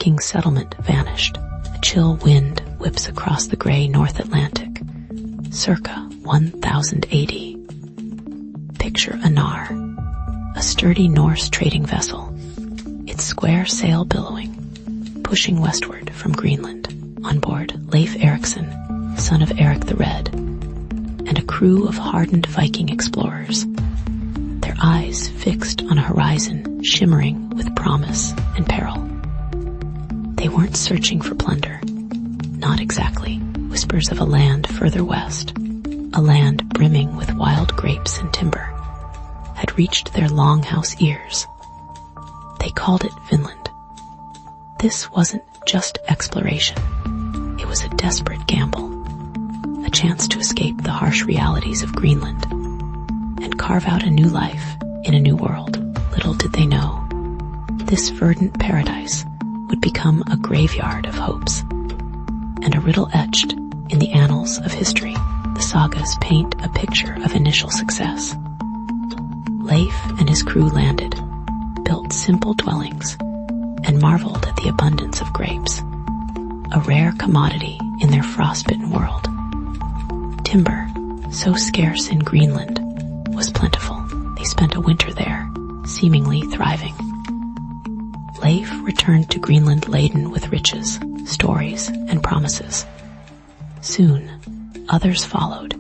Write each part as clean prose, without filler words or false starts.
Viking settlement vanished. A chill wind whips across the gray North Atlantic, circa 1000 AD. Picture Anar, a sturdy Norse trading vessel, its square sail billowing, pushing westward from Greenland. On board, Leif Erikson, son of Eric the Red, and a crew of hardened Viking explorers, their eyes fixed on a horizon shimmering with promise and peril. They weren't searching for plunder. Not exactly. Whispers of a land further west, a land brimming with wild grapes and timber, had reached their longhouse ears. They called it Vinland. This wasn't just exploration. It was a desperate gamble, a chance to escape the harsh realities of Greenland and carve out a new life in a new world. Little did they know, this verdant paradise would become a graveyard of hopes and a riddle etched in the annals of history. The sagas paint a picture of initial success. Leif and his crew landed, built simple dwellings, and marveled at the abundance of grapes, a rare commodity in their frostbitten world. Timber, so scarce in Greenland, was plentiful. They spent a winter there, seemingly thriving. Leif returned to Greenland laden with riches, stories, and promises. Soon, others followed,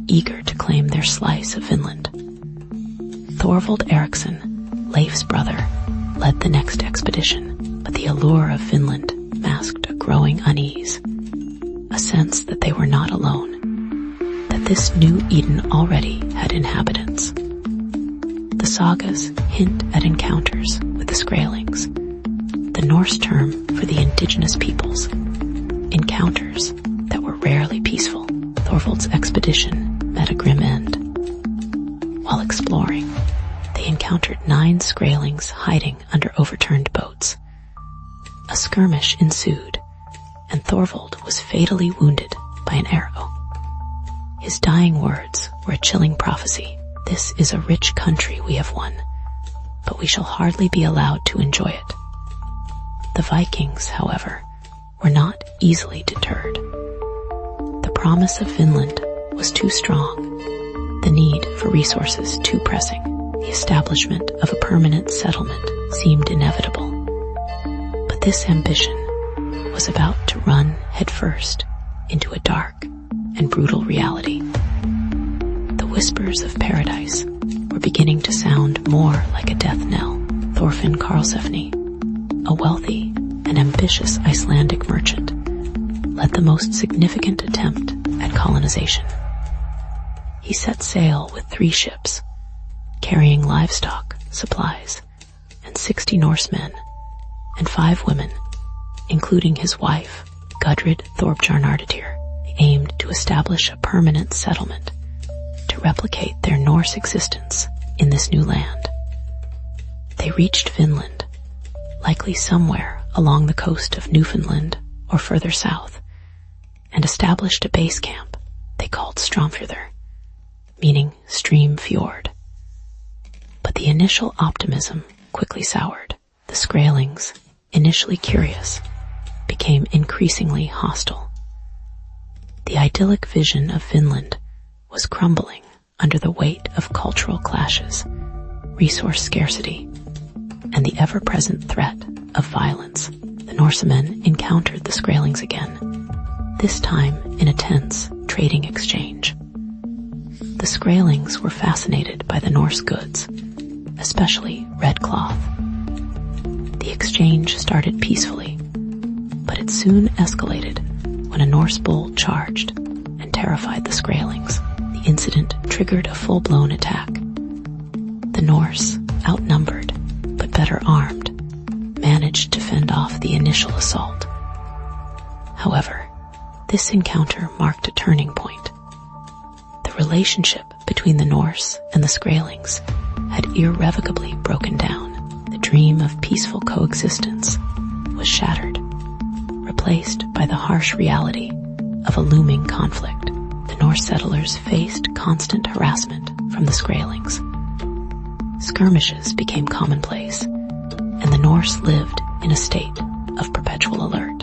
eager to claim their slice of Vinland. Thorvald Eriksson, Leif's brother, led the next expedition, but the allure of Vinland masked a growing unease, a sense that they were not alone, that this new Eden already had inhabitants. The sagas hint at encounters with the Skraelings, the Norse term for the indigenous peoples, encounters that were rarely peaceful. Thorvald's expedition met a grim end. While exploring, they encountered 9 Skraelings hiding under overturned boats. A skirmish ensued, and Thorvald was fatally wounded by an arrow. His dying words were a chilling prophecy. This is a rich country we have won, but we shall hardly be allowed to enjoy it. The Vikings, however, were not easily deterred. The promise of Vinland was too strong, the need for resources too pressing. The establishment of a permanent settlement seemed inevitable. But this ambition was about to run headfirst into a dark and brutal reality. The whispers of paradise were beginning to sound more like a death knell. Thorfinn Karlsefni, a wealthy and ambitious Icelandic merchant, led the most significant attempt at colonization. He set sail with 3 ships, carrying livestock, supplies, and 60 Norsemen and 5 women, including his wife, Gudrid Thorbjarnardatyr. They aimed to establish a permanent settlement to replicate their Norse existence in this new land. They reached Vinland, likely somewhere along the coast of Newfoundland or further south, and established a base camp they called Stromfjordur, meaning stream fjord. But the initial optimism quickly soured. The Skraelings, initially curious, became increasingly hostile. The idyllic vision of Vinland was crumbling under the weight of cultural clashes, resource scarcity, and the ever-present threat of violence. The Norsemen encountered the Skraelings again, this time in a tense trading exchange. The Skraelings were fascinated by the Norse goods, especially red cloth. The exchange started peacefully, but it soon escalated when a Norse bull charged and terrified the Skraelings. The incident triggered a full-blown attack. The Norse, outnumbered but better armed, managed to fend off the initial assault. However, this encounter marked a turning point. The relationship between the Norse and the Skraelings had irrevocably broken down. The dream of peaceful coexistence was shattered, replaced by the harsh reality of a looming conflict. The Norse settlers faced constant harassment from the Skraelings. Skirmishes became commonplace, and the Norse lived in a state of perpetual alert.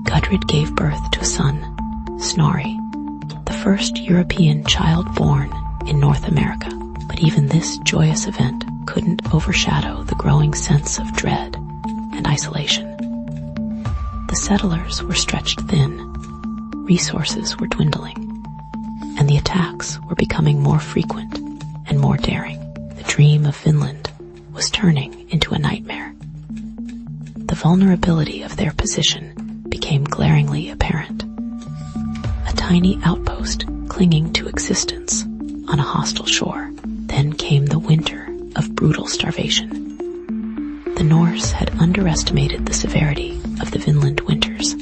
Gudrid gave birth to a son, Snorri, the first European child born in North America. But even this joyous event couldn't overshadow the growing sense of dread and isolation. The settlers were stretched thin, resources were dwindling, and the attacks were becoming more frequent and more daring. The dream of Vinland was turning into a nightmare. The vulnerability of their position became glaringly apparent. A tiny outpost clinging to existence on a hostile shore. Then came the winter of brutal starvation. The Norse had underestimated the severity of the Vinland winters.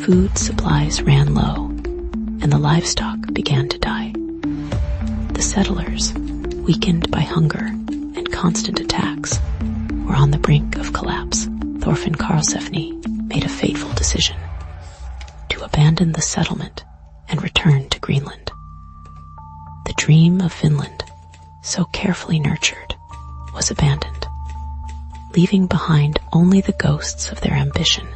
Food supplies ran low, and the livestock began to die. The settlers, weakened by hunger and constant attacks, were on the brink of collapse. Thorfinn Karlsefni made a fateful decision: to abandon the settlement and return to Greenland. The dream of Vinland, so carefully nurtured, was abandoned, leaving behind only the ghosts of their ambition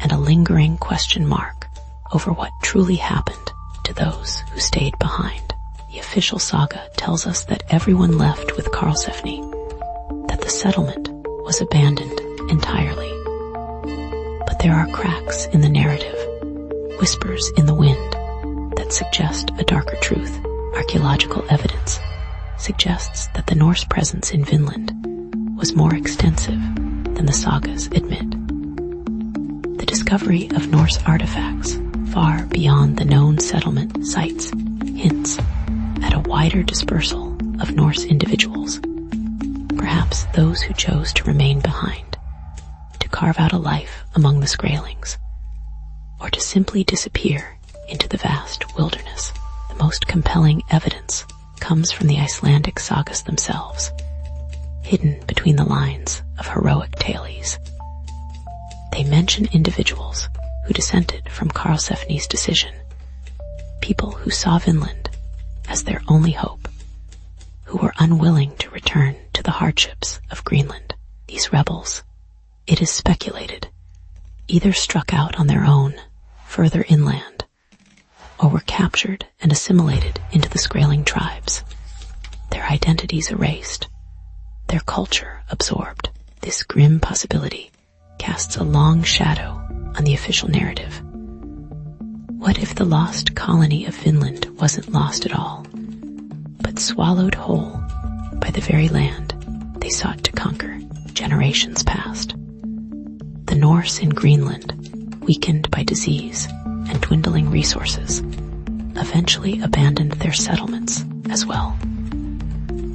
and a lingering question mark over what truly happened to those who stayed behind. The official saga tells us that everyone left with Karlsefni, that the settlement was abandoned entirely. But there are cracks in the narrative, whispers in the wind, that suggest a darker truth. Archaeological evidence suggests that the Norse presence in Vinland was more extensive than the sagas admit. The discovery of Norse artifacts far beyond the known settlement sites hints at a wider dispersal of Norse individuals, perhaps those who chose to remain behind, to carve out a life among the Skraelings, or to simply disappear into the vast wilderness. The most compelling evidence comes from the Icelandic sagas themselves, hidden between the lines of heroic tales. They mention individuals who dissented from Karlsefni's decision, people who saw Vinland as their only hope, who were unwilling to return to the hardships of Greenland. These rebels, it is speculated, either struck out on their own further inland, or were captured and assimilated into the Skraeling tribes, their identities erased, their culture absorbed. This grim possibility casts a long shadow on the official narrative. What if the lost colony of Vinland wasn't lost at all, but swallowed whole by the very land they sought to conquer generations past? The Norse in Greenland, weakened by disease and dwindling resources, eventually abandoned their settlements as well.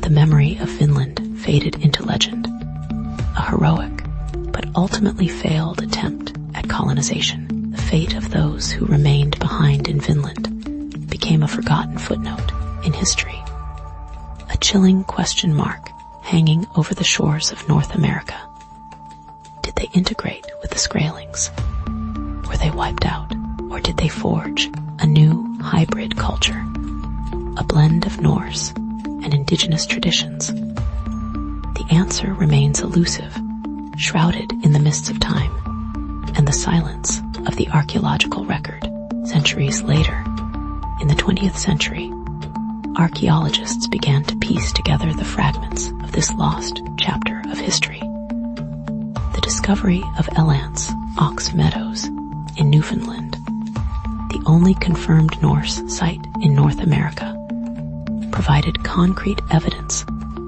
The memory of Vinland faded into legend, a heroic but ultimately failed attempt at colonization. The fate of those who remained behind in Vinland became a forgotten footnote in history, a chilling question mark hanging over the shores of North America. Did they integrate with the Skraelings? Were they wiped out? Or did they forge a new hybrid culture, a blend of Norse and indigenous traditions? The answer remains elusive, shrouded in the mists of time and the silence of the archaeological record. Centuries later, in the 20th century, archaeologists began to piece together the fragments of this lost chapter of history. The discovery of Elance Ox Meadows in Newfoundland, the only confirmed Norse site in North America, provided concrete evidence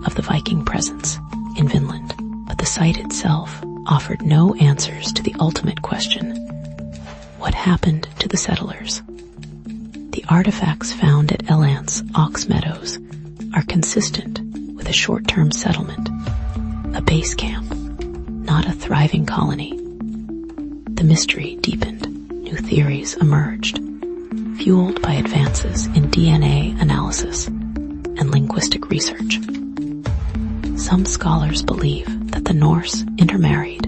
of the Viking presence in Vinland. But the site itself offered no answers to the ultimate question: what happened to the settlers? The artifacts found at Elance Ox Meadows are consistent with a short-term settlement, a base camp, not a thriving colony. The mystery deepened. New theories emerged, fueled by advances in DNA analysis and linguistic research. Some scholars believe that the Norse intermarried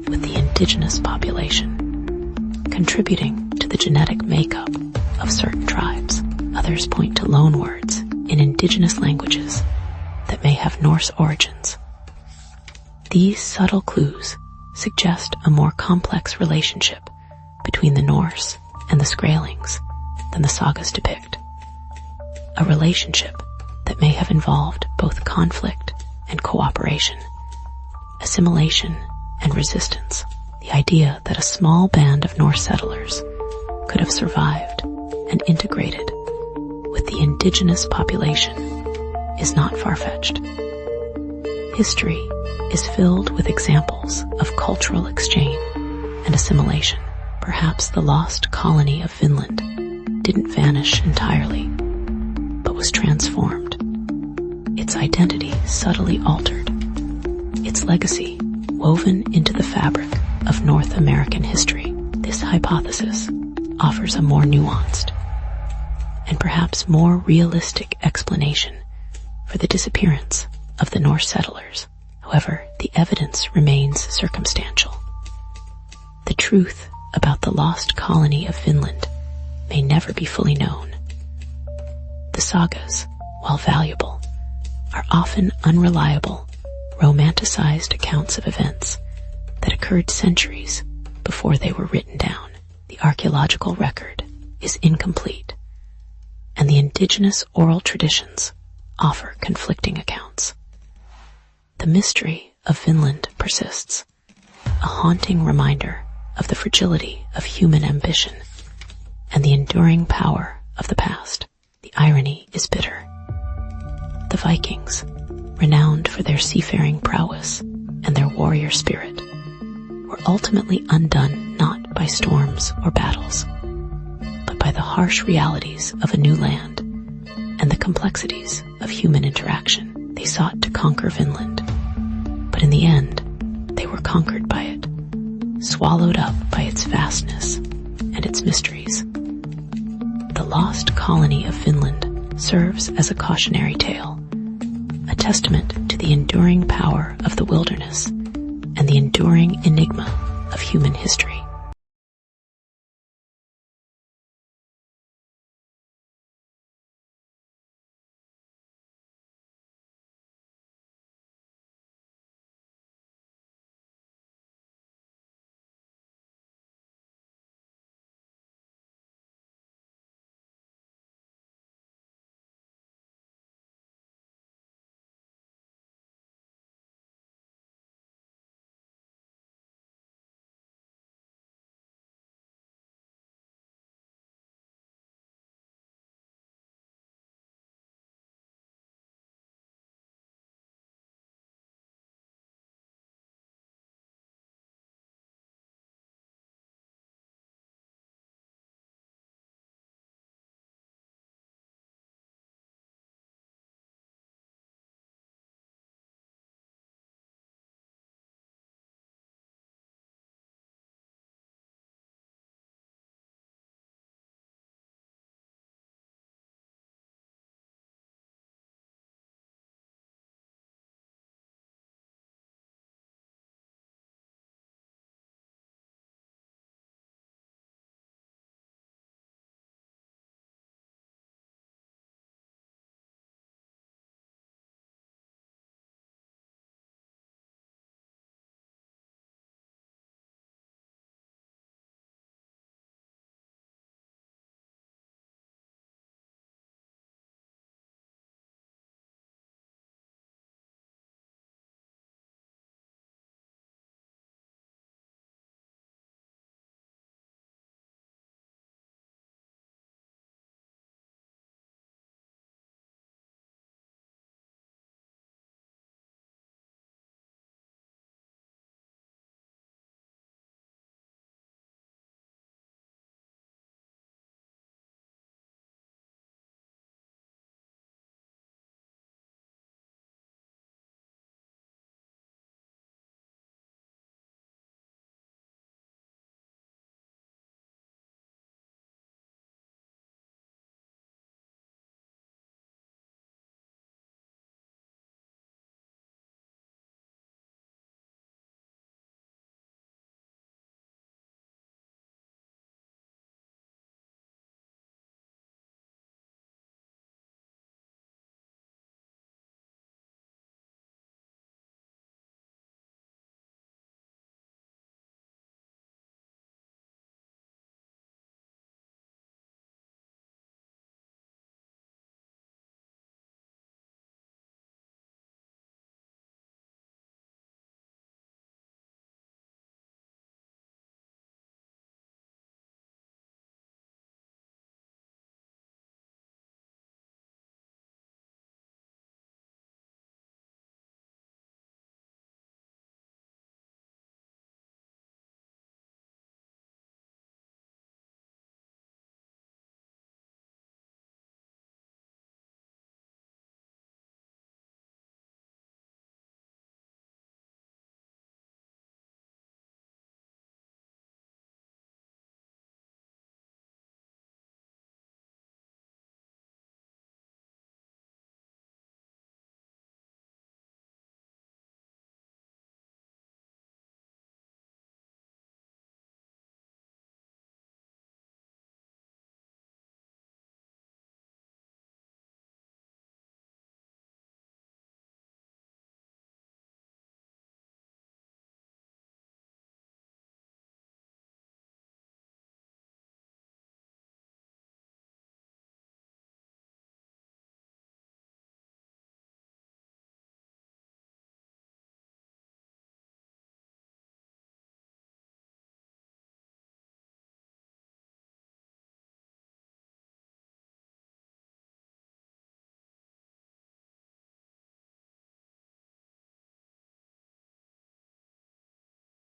with the indigenous population, contributing to the genetic makeup of certain tribes. Others point to loanwords in indigenous languages that may have Norse origins. These subtle clues suggest a more complex relationship between the Norse and the Skrælings than the sagas depict. A relationship that may have involved both conflict and cooperation, assimilation and resistance. The idea that a small band of Norse settlers could have survived and integrated with the indigenous population is not far-fetched. History is filled with examples of cultural exchange and assimilation. Perhaps the lost colony of Vinland didn't vanish entirely, but was transformed. Its identity subtly altered, its legacy woven into the fabric of North American history. This hypothesis offers a more nuanced and perhaps more realistic explanation for the disappearance of the Norse settlers. However, the evidence remains circumstantial. The truth about the lost colony of Vinland may never be fully known. The sagas, while valuable, are often unreliable, romanticized accounts of events that occurred centuries before they were written down. The archaeological record is incomplete, and the indigenous oral traditions offer conflicting accounts. The mystery of Vinland persists, a haunting reminder of the fragility of human ambition and the enduring power of the past. The irony is bitter. The Vikings, renowned for their seafaring prowess and their warrior spirit, were ultimately undone not by storms or battles, but by the harsh realities of a new land and the complexities of human interaction. They sought to conquer Vinland, but in the end, they were conquered by it, swallowed up by its vastness and its mysteries. The lost colony of Vinland serves as a cautionary tale, a testament to the enduring power of the wilderness and the enduring enigma of human history.